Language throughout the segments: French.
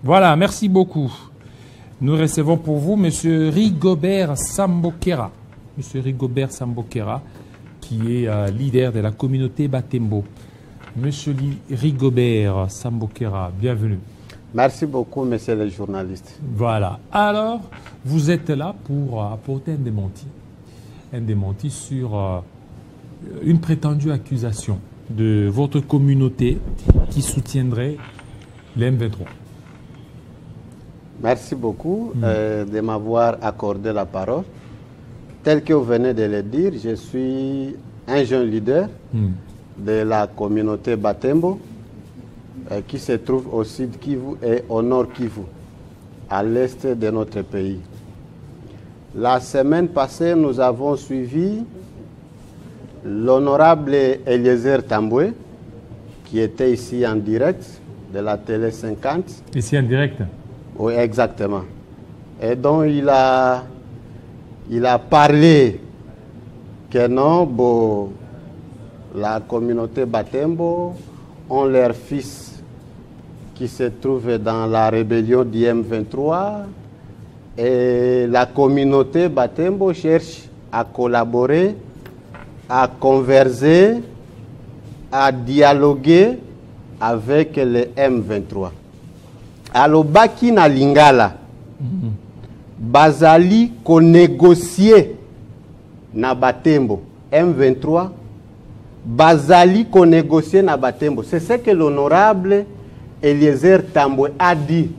Voilà, merci beaucoup. Nous recevons pour vous M. Rigobert Sambokera. M. Rigobert Sambokera, qui est leader de la communauté Batembo. M. Rigobert Sambokera, bienvenue. Merci beaucoup, monsieur le journaliste. Voilà. Alors, vous êtes là pour apporter un démenti sur une prétendue accusation de votre communauté qui soutiendrait les M23. Merci beaucoup de m'avoir accordé la parole. Tel que vous venez de le dire, je suis un jeune leader de la communauté Batembo qui se trouve au sud Kivu et au nord Kivu, à l'est de notre pays. La semaine passée, nous avons suivi l'honorable Eliezer Tambwe, qui était ici en direct de la télé 50. Ici en direct? Oui, exactement. Et donc, il a parlé que non, bon, la communauté Batembo ont leurs fils qui se trouvent dans la rébellion du M23 et la communauté Batembo cherche à collaborer, à converser, à dialoguer avec le M23. Alors, Baki na Lingala, Bazali ko négocier na Batembo, M23, Bazali ko négocier na Batembo. C'est ce que l'honorable Eliezer Tambwe a dit.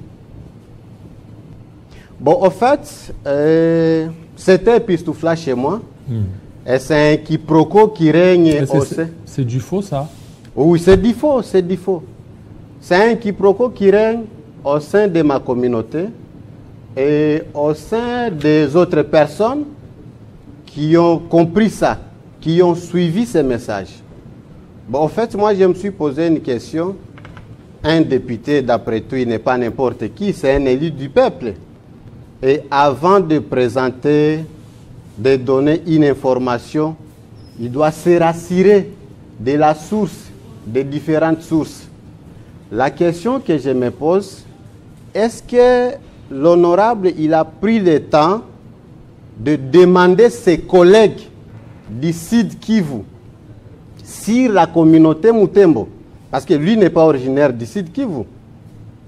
Bon, en fait, c'était époustouflant chez moi. Et c'est un quiproquo qui règne au sein. C'est du faux, ça? Oui, c'est du faux, c'est du faux. C'est un quiproquo qui règne au sein de ma communauté et au sein des autres personnes qui ont compris ça, qui ont suivi ces messages. Bon, en fait, moi, je me suis posé une question. Un député, d'après tout, il n'est pas n'importe qui, c'est un élu du peuple. Et avant de présenter, de donner une information, il doit se rassurer de la source, des différentes sources. La question que je me pose, est-ce que l'honorable, il a pris le temps de demander ses collègues du Sud Kivu sur la communauté Mutembo? Parce que lui n'est pas originaire du Sud Kivu,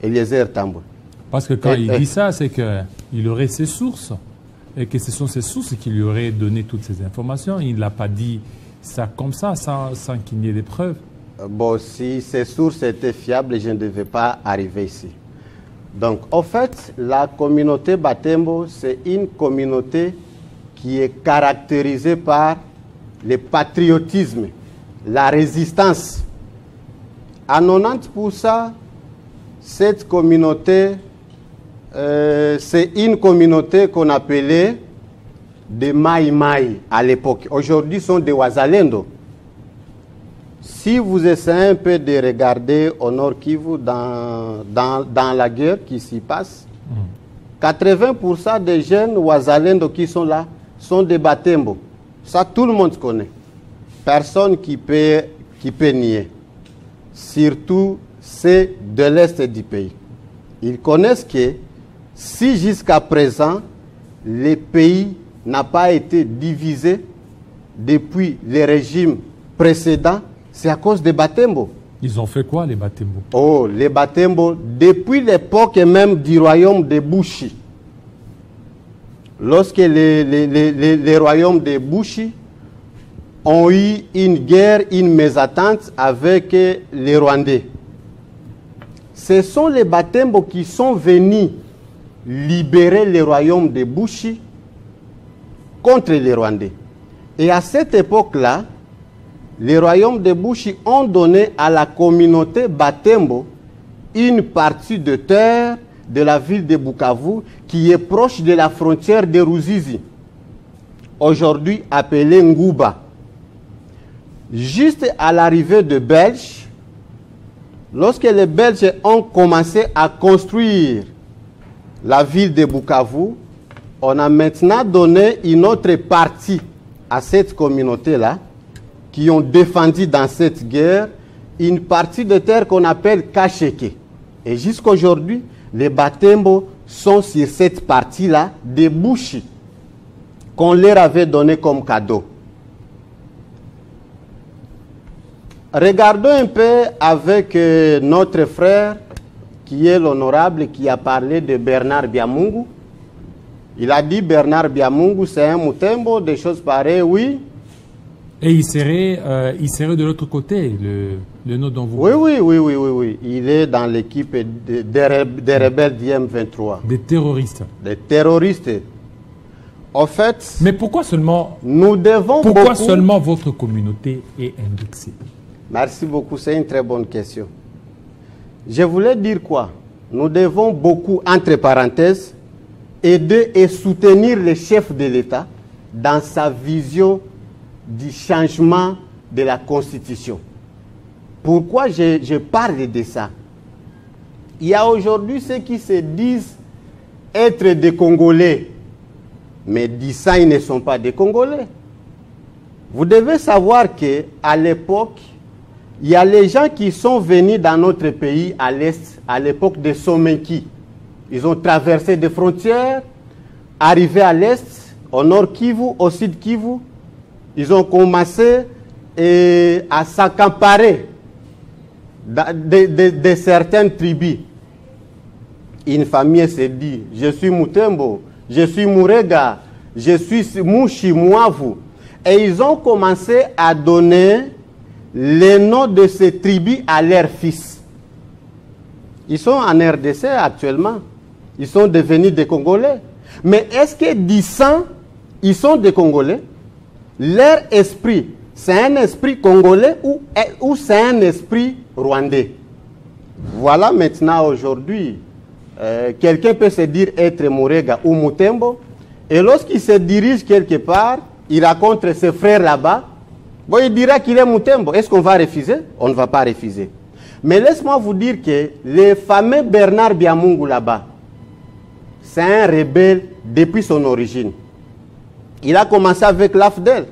Eliezer Tambwe. Parce que quand il dit ça, c'est qu'il aurait ses sources, et que ce sont ces sources qui lui auraient donné toutes ces informations. Il ne l'a pas dit ça comme ça, sans qu'il n'y ait des preuves. Bon, si ces sources étaient fiables, je ne devais pas arriver ici. Donc, en fait, la communauté Batembo, c'est une communauté qui est caractérisée par le patriotisme, la résistance. À 90%, cette communauté, c'est une communauté qu'on appelait des Mai Mai à l'époque. Aujourd'hui, ce sont des Wazalendo. Si vous essayez un peu de regarder au nord Kivu dans la guerre qui s'y passe, 80% des jeunes Wazalendo qui sont là sont des Batembo. Ça, tout le monde connaît. Personne qui peut nier. Surtout ceux de l'Est du pays. Ils connaissent que si jusqu'à présent, le pays n'a pas été divisé depuis les régimes précédents, c'est à cause des Batembo. Ils ont fait quoi, les Batembo? Oh, les Batembo, depuis l'époque même du royaume de Bushi. Lorsque les royaumes de Bushi ont eu une guerre, une mésentente avec les Rwandais. Ce sont les Batembo qui sont venus libérer le royaume de Bushi contre les Rwandais. Et à cette époque-là, les royaumes de Bushi ont donné à la communauté Batembo une partie de terre de la ville de Bukavu qui est proche de la frontière de Ruzizi, aujourd'hui appelée Ngouba. Juste à l'arrivée des Belges, lorsque les Belges ont commencé à construire la ville de Bukavu, on a maintenant donné une autre partie à cette communauté-là, qui ont défendu dans cette guerre une partie de terre qu'on appelle Kacheke. Et jusqu'aujourd'hui, Les Batembo sont sur cette partie-là des Bushi qu'on leur avait donné comme cadeau. Regardons un peu avec notre frère, qui est l'honorable, qui a parlé de Bernard Biamungu. Il a dit Bernard Biamungu, c'est un Mutembo, des choses pareilles, oui. Et il serait de l'autre côté, le nom dont vous... Oui. Il est dans l'équipe des rebelles d'IM23. Des terroristes. Des terroristes. En fait... Mais pourquoi seulement... Nous devons Pourquoi seulement votre communauté est indexée? Merci beaucoup, c'est une très bonne question. Je voulais dire quoi? Nous devons beaucoup, entre parenthèses, aider et soutenir le chef de l'État dans sa vision du changement de la Constitution. Pourquoi je parle de ça? Il y a aujourd'hui ceux qui se disent être des Congolais, mais disant ça, ils ne sont pas des Congolais. Vous devez savoir qu'à l'époque, il y a les gens qui sont venus dans notre pays à l'Est, à l'époque de Somenki. Ils ont traversé des frontières, arrivé à l'Est, au nord Kivu, au sud Kivu. Ils ont commencé à s'accaparer de certaines tribus. Une famille s'est dit, je suis Mutembo, je suis Murega, je suis Mushi, Mwavu. Et ils ont commencé à donner les noms de ces tribus à leurs fils. Ils sont en RDC actuellement. Ils sont devenus des Congolais. Mais est-ce que disant ils sont des Congolais, leur esprit, c'est un esprit congolais ou c'est un esprit rwandais? Voilà maintenant aujourd'hui, quelqu'un peut se dire être Murega ou Mutembo, et lorsqu'il se dirige quelque part, il rencontre ses frères là-bas, bon, il dira qu'il est Mutembo. Est-ce qu'on va refuser? On ne va pas refuser. Mais laisse-moi vous dire que le fameux Bernard Biamungu là-bas, c'est un rebelle depuis son origine. Il a commencé avec l'AFDEL.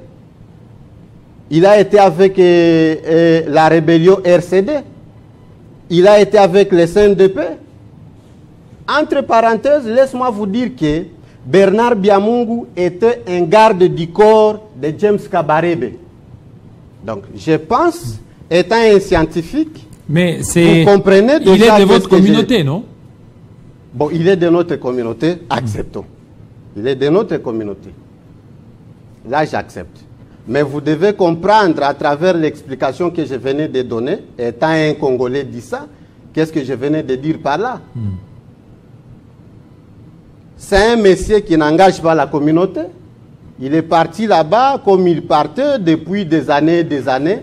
Il a été avec la rébellion RCD. Il a été avec les CNDP. Entre parenthèses, laisse-moi vous dire que Bernard Biamungu était un garde du corps de James Kabarebe. Donc, je pense, étant un scientifique, mais vous comprenez déjà... Il est de votre communauté, non? Bon, il est de notre communauté, acceptons. Il est de notre communauté. Là, j'accepte. Mais vous devez comprendre, à travers l'explication que je venais de donner, étant un Congolais dit ça, qu'est-ce que je venais de dire par là? C'est un monsieur qui n'engage pas la communauté. Il est parti là-bas comme il partait depuis des années et des années.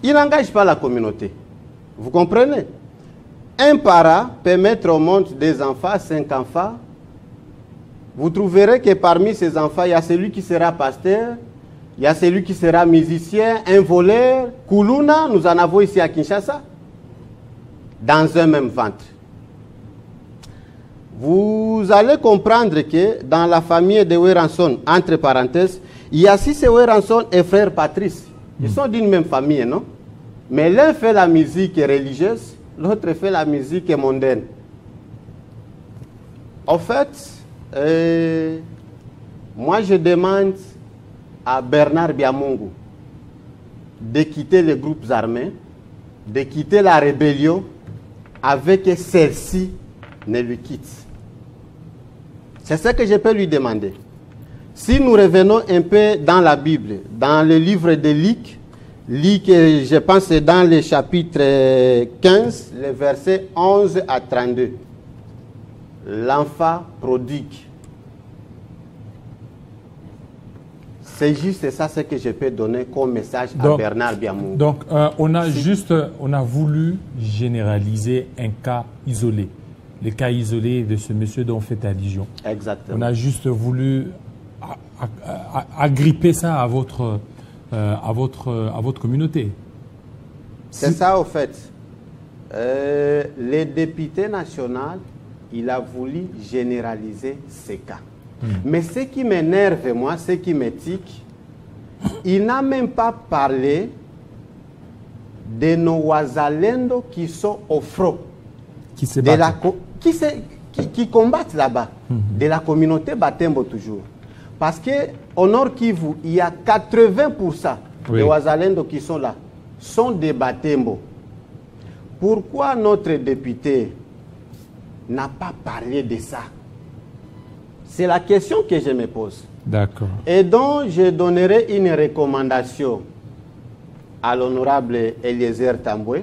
Il n'engage pas la communauté. Vous comprenez? Un parent peut mettre au monde des enfants, 5 enfants. Vous trouverez que parmi ces enfants, il y a celui qui sera pasteur, il y a celui qui sera musicien, un voleur. Kuluna, nous en avons ici à Kinshasa, dans un même ventre. Vous allez comprendre que dans la famille de Weranson, entre parenthèses, il y a Cissé Weranson et frère Patrice. Ils sont d'une même famille, non? Mais l'un fait la musique religieuse, l'autre fait la musique mondaine. En fait, moi je demande à Bernard Biamungu de quitter les groupes armés, de quitter la rébellion avec que celle-ci ne lui quitte. C'est ce que je peux lui demander. Si nous revenons un peu dans la Bible, dans le livre de Luc, je pense c'est dans le chapitre 15, les versets 11 à 32. L'enfant prodigue. C'est juste ça ce que je peux donner comme message à Bernard Biamungu. Donc, on a voulu généraliser un cas isolé. Le cas isolé de ce monsieur dont on fait allusion. Exactement. On a juste voulu agripper ça à votre communauté. C'est ça, au fait. Le député national, il a voulu généraliser ces cas. Mais ce qui m'énerve, moi, ce qui m'étique, il n'a même pas parlé de nos Wazalendo qui sont au front. qui se battent. Qui combattent là-bas, de la communauté Batembo toujours. Parce qu'au Nord Kivu, il y a 80% des Wazalendo qui sont là, sont des Batembo. Pourquoi notre député n'a pas parlé de ça? C'est la question que je me pose. D'accord. Et donc, je donnerai une recommandation à l'honorable Eliezer Tambwe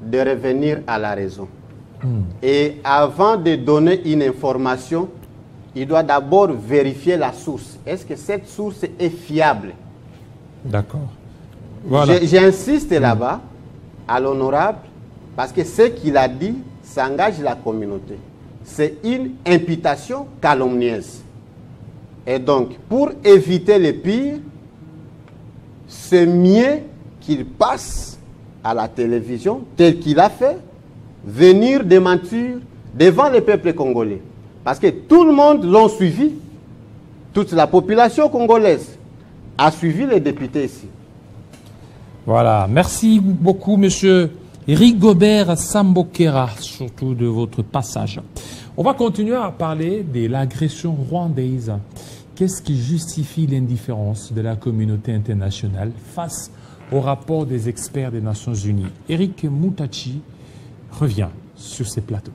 de revenir à la raison. Et avant de donner une information, il doit d'abord vérifier la source. Est-ce que cette source est fiable? D'accord. Voilà. J'insiste là-bas à l'honorable parce que ce qu'il a dit, ça engage la communauté. C'est une imputation calomnieuse. Et donc, pour éviter le pire, c'est mieux qu'il passe à la télévision, tel qu'il a fait, venir démentir devant le peuple congolais. Parce que tout le monde l'a suivi. Toute la population congolaise a suivi les députés ici. Voilà. Merci beaucoup, monsieur Rigobert Sambokera, surtout de votre passage. On va continuer à parler de l'agression rwandaise. Qu'est-ce qui justifie l'indifférence de la communauté internationale face au rapport des experts des Nations Unies? Eric Moutachi revient sur ces plateaux.